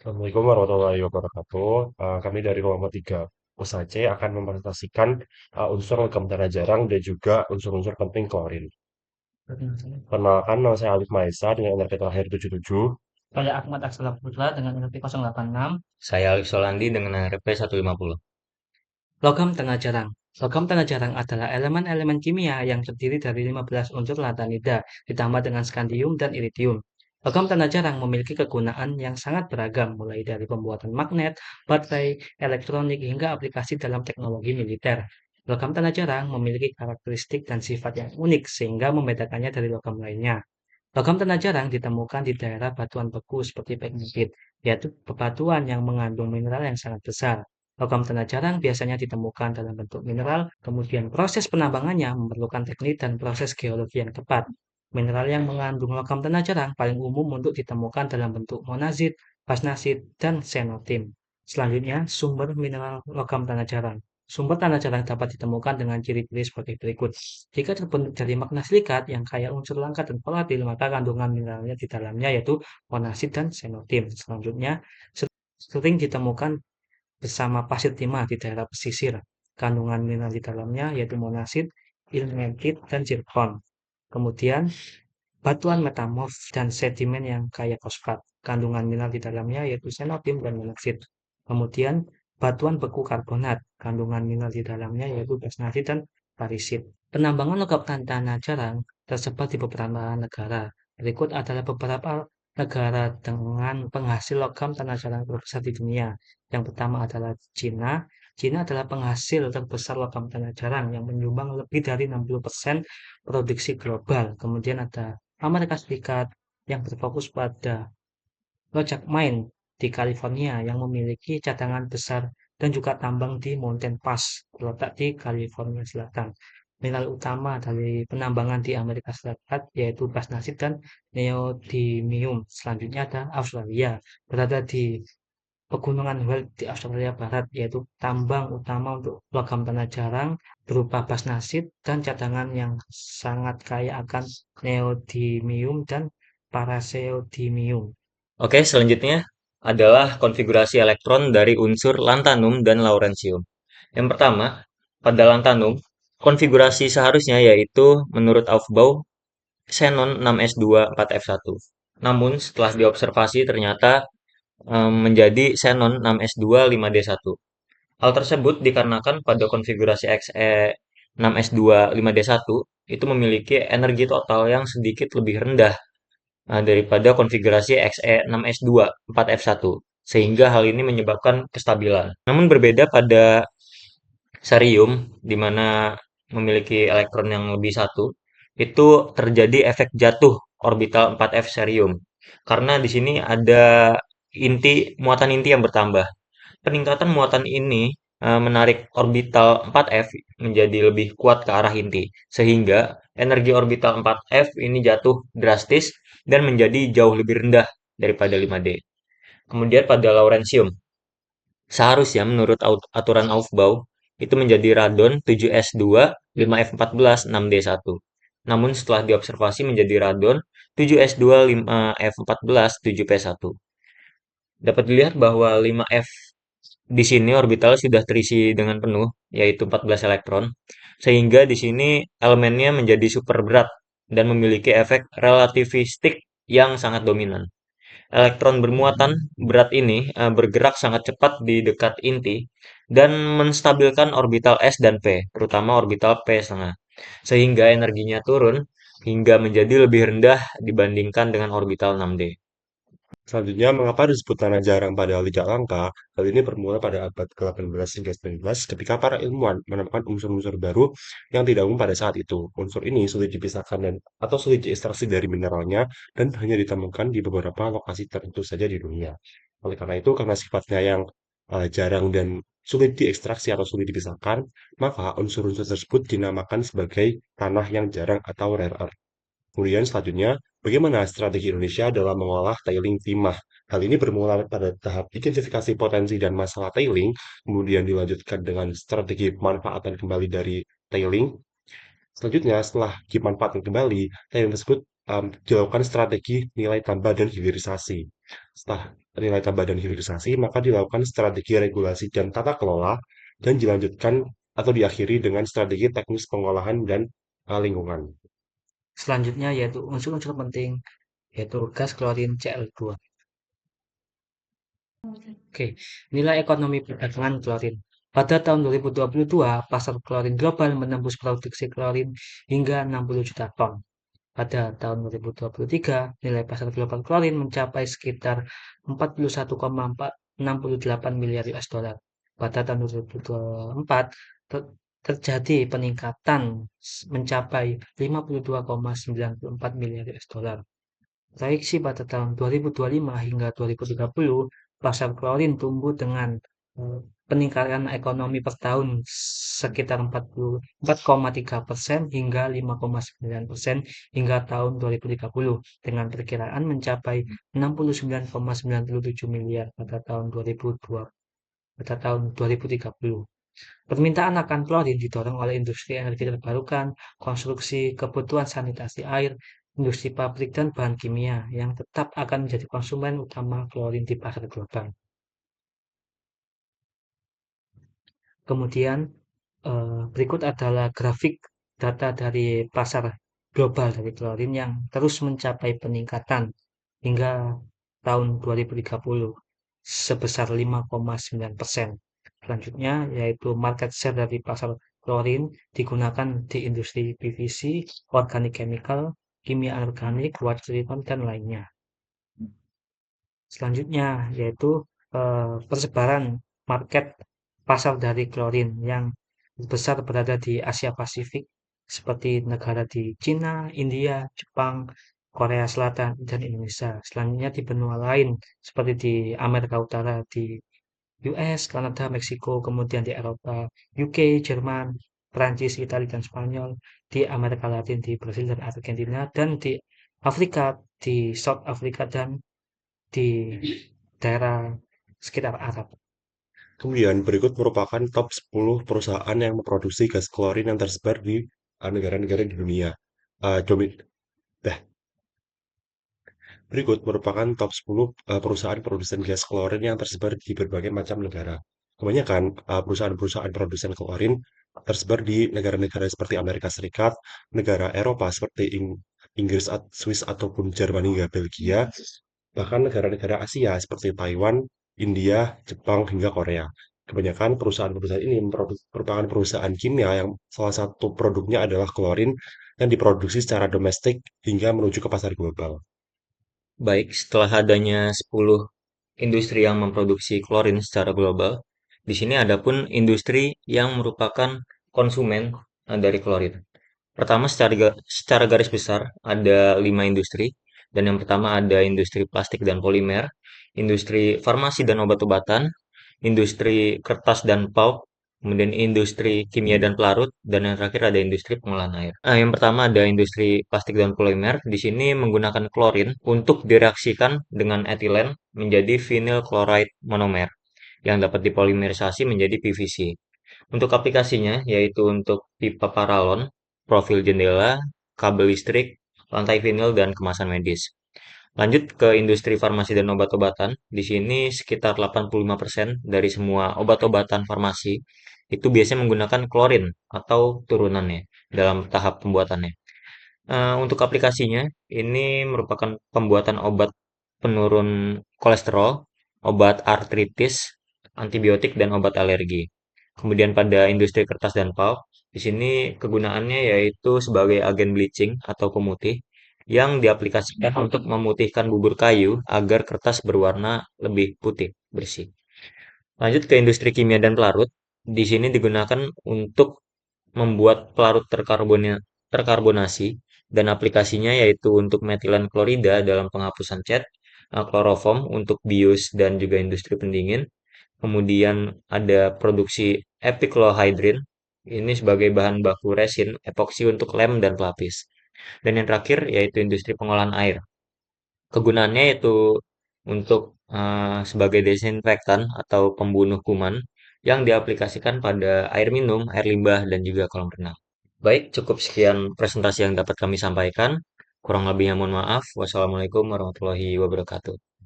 Assalamualaikum warahmatullahi wabarakatuh. Kami dari kelompok 3 USAC akan mempresentasikan unsur logam tanah jarang dan juga unsur-unsur penting klorin. Perkenalkan, nama saya Alif Maesa dengan NRP terakhir 77. Saya Ahmad Aksala Putra dengan NRP 086. Saya Alif Solandi dengan NRP 150. Logam tanah jarang. Logam tanah jarang adalah elemen-elemen kimia yang terdiri dari 15 unsur lantanida ditambah dengan skandium dan iridium. Logam tanah jarang memiliki kegunaan yang sangat beragam, mulai dari pembuatan magnet, baterai, elektronik, hingga aplikasi dalam teknologi militer. Logam tanah jarang memiliki karakteristik dan sifat yang unik sehingga membedakannya dari logam lainnya. Logam tanah jarang ditemukan di daerah batuan beku seperti pegmatit, yaitu bebatuan yang mengandung mineral yang sangat besar. Logam tanah jarang biasanya ditemukan dalam bentuk mineral, kemudian proses penambangannya memerlukan teknik dan proses geologi yang tepat. Mineral yang mengandung logam tanah jarang paling umum untuk ditemukan dalam bentuk monazit, basnasit, dan xenotim. Selanjutnya, sumber mineral logam tanah jarang. Sumber tanah jarang dapat ditemukan dengan ciri-ciri seperti berikut. Jika terbentuk dari magma silikat yang kaya unsur langka dan volatil, maka kandungan mineralnya di dalamnya yaitu monasit dan xenotim. Selanjutnya, sering ditemukan bersama pasir timah di daerah pesisir. Kandungan mineral di dalamnya yaitu monasit, ilmenit, dan zirkon. Kemudian, batuan metamorf dan sedimen yang kaya fosfat. Kandungan mineral di dalamnya yaitu xenotim dan monoksit. Kemudian, batuan beku karbonat. Kandungan mineral di dalamnya yaitu basnasit dan parisit. Penambangan logam tanah jarang tersebar di beberapa negara. Berikut adalah beberapa negara dengan penghasil logam tanah jarang terbesar di dunia. Yang pertama adalah Cina. Cina adalah penghasil terbesar logam tanah jarang yang menyumbang lebih dari 60% produksi global. Kemudian ada Amerika Serikat yang berfokus pada logam mine di California yang memiliki cadangan besar dan juga tambang di Mountain Pass terletak di California Selatan. Mineral utama dari penambangan di Amerika Serikat yaitu basnasit dan neodymium. Selanjutnya ada Australia, berada di Pegunungan Weld di Australia Barat, yaitu tambang utama untuk logam tanah jarang berupa basnasit dan cadangan yang sangat kaya akan neodymium dan praseodymium. Oke, selanjutnya adalah konfigurasi elektron dari unsur lantanum dan lawrensium. Yang pertama, pada lantanum, konfigurasi seharusnya yaitu menurut Aufbau xenon 6s2 4f1. Namun, setelah diobservasi ternyata menjadi xenon 6s2 5d1. Hal tersebut dikarenakan pada konfigurasi Xe6s2 5d1 itu memiliki energi total yang sedikit lebih rendah daripada konfigurasi Xe6s2 4f1, sehingga hal ini menyebabkan kestabilan. Namun berbeda pada cerium, di mana memiliki elektron yang lebih satu, itu terjadi efek jatuh orbital 4f cerium. Karena di sini ada muatan inti yang bertambah. Peningkatan muatan ini menarik orbital 4f menjadi lebih kuat ke arah inti, sehingga energi orbital 4f ini jatuh drastis dan menjadi jauh lebih rendah daripada 5D. Kemudian pada lawrensium, seharusnya menurut aturan Aufbau itu menjadi radon 7s2 5f14 6d1. Namun setelah diobservasi menjadi radon 7s2 5f14 7p1. Dapat dilihat bahwa 5F di sini orbital sudah terisi dengan penuh, yaitu 14 elektron, sehingga di sini elemennya menjadi super berat dan memiliki efek relativistik yang sangat dominan. Elektron bermuatan berat ini bergerak sangat cepat di dekat inti dan menstabilkan orbital S dan P, terutama orbital P setengah, sehingga energinya turun hingga menjadi lebih rendah dibandingkan dengan orbital 6D. Selanjutnya, mengapa disebut tanah jarang padahal tidak langka? Hal ini bermula pada abad ke-18 hingga 19 ketika para ilmuwan menemukan unsur-unsur baru yang tidak umum pada saat itu. Unsur ini sulit dipisahkan atau sulit diekstraksi dari mineralnya dan hanya ditemukan di beberapa lokasi tertentu saja di dunia. Oleh karena itu, karena sifatnya yang jarang dan sulit diekstraksi atau sulit dipisahkan, maka unsur-unsur tersebut dinamakan sebagai tanah yang jarang atau rare earth. Kemudian selanjutnya, bagaimana strategi Indonesia dalam mengolah tailing timah? Hal ini bermula pada tahap identifikasi potensi dan masalah tailing, kemudian dilanjutkan dengan strategi pemanfaatan kembali dari tailing. Selanjutnya, setelah dimanfaatkan kembali, tailing tersebut dilakukan strategi nilai tambah dan hilirisasi. Setelah nilai tambah dan hilirisasi, maka dilakukan strategi regulasi dan tata kelola dan dilanjutkan atau diakhiri dengan strategi teknis pengolahan dan lingkungan. Selanjutnya yaitu unsur-unsur penting, yaitu gas klorin Cl2. Oke, nilai ekonomi perdagangan klorin. Pada tahun 2022, pasar klorin global menembus produksi klorin hingga 60 juta ton. Pada tahun 2023, nilai pasar global klorin mencapai sekitar 41,468 miliar US dollar. Pada tahun 2024, terjadi peningkatan mencapai 52,94 miliar US dollar. Proyeksi pada tahun 2025 hingga 2030, pasar klorin tumbuh dengan peningkatan ekonomi per tahun sekitar 44,3% hingga 5,9% hingga tahun 2030, dengan perkiraan mencapai 69,97 miliar pada tahun 2030. Permintaan akan klorin didorong oleh industri energi terbarukan, konstruksi, kebutuhan sanitasi air, industri pabrik, dan bahan kimia yang tetap akan menjadi konsumen utama klorin di pasar global. Kemudian berikut adalah grafik data dari pasar global dari klorin yang terus mencapai peningkatan hingga tahun 2030 sebesar 5,9%. Selanjutnya yaitu market share dari pasar klorin digunakan di industri PVC, organic chemical, kimia organik, water treatment, dan lainnya. Selanjutnya yaitu persebaran market pasar dari klorin yang besar berada di Asia Pasifik seperti negara di Cina, India, Jepang, Korea Selatan, dan Indonesia. Selanjutnya di benua lain seperti di Amerika Utara, di US, Kanada, Meksiko, kemudian di Eropa, UK, Jerman, Prancis, Italia, dan Spanyol, di Amerika Latin, di Brasil dan Argentina, dan di Afrika, di South Africa, dan di daerah sekitar Arab. Kemudian berikut merupakan top 10 perusahaan yang memproduksi gas klorin yang tersebar di negara-negara di dunia. Eh, domi- dah. Berikut merupakan top 10 perusahaan produsen gas klorin yang tersebar di berbagai macam negara. Kebanyakan perusahaan-perusahaan produsen klorin tersebar di negara-negara seperti Amerika Serikat, negara Eropa seperti Inggris, Swiss ataupun Jerman hingga Belgia, bahkan negara-negara Asia seperti Taiwan, India, Jepang hingga Korea. Kebanyakan perusahaan-perusahaan ini merupakan perusahaan kimia yang salah satu produknya adalah klorin yang diproduksi secara domestik hingga menuju ke pasar global. Baik, setelah adanya 10 industri yang memproduksi klorin secara global, di sini ada pun industri yang merupakan konsumen dari klorin. Pertama, secara garis besar ada 5 industri, dan yang pertama ada industri plastik dan polimer, industri farmasi dan obat-obatan, industri kertas dan pulp, kemudian industri kimia dan pelarut, dan yang terakhir ada industri pengolahan air. Yang pertama ada industri plastik dan polimer. Di sini menggunakan klorin untuk direaksikan dengan etilen menjadi vinyl chloride monomer yang dapat dipolimerisasi menjadi PVC. Untuk aplikasinya yaitu untuk pipa paralon, profil jendela, kabel listrik, lantai vinil, dan kemasan medis. Lanjut ke industri farmasi dan obat-obatan. Di sini sekitar 85% dari semua obat-obatan farmasi itu biasanya menggunakan klorin atau turunannya dalam tahap pembuatannya. Untuk aplikasinya, ini merupakan pembuatan obat penurun kolesterol, obat artritis, antibiotik, dan obat alergi. Kemudian pada industri kertas dan pulp, di sini kegunaannya yaitu sebagai agen bleaching atau pemutih yang diaplikasikan untuk memutihkan bubur kayu agar kertas berwarna lebih putih, bersih. Lanjut ke industri kimia dan pelarut. Di sini digunakan untuk membuat pelarut terkarbonasi dan aplikasinya yaitu untuk metilen klorida dalam penghapusan cat, kloroform untuk bius dan juga industri pendingin. Kemudian ada produksi epiclohydrin, ini sebagai bahan baku resin epoksi untuk lem dan pelapis. Dan yang terakhir yaitu industri pengolahan air. Kegunaannya yaitu untuk sebagai desinfektan atau pembunuh kuman yang diaplikasikan pada air minum, air limbah, dan juga kolam renang. Baik, cukup sekian presentasi yang dapat kami sampaikan. Kurang lebihnya mohon maaf. Wassalamualaikum warahmatullahi wabarakatuh.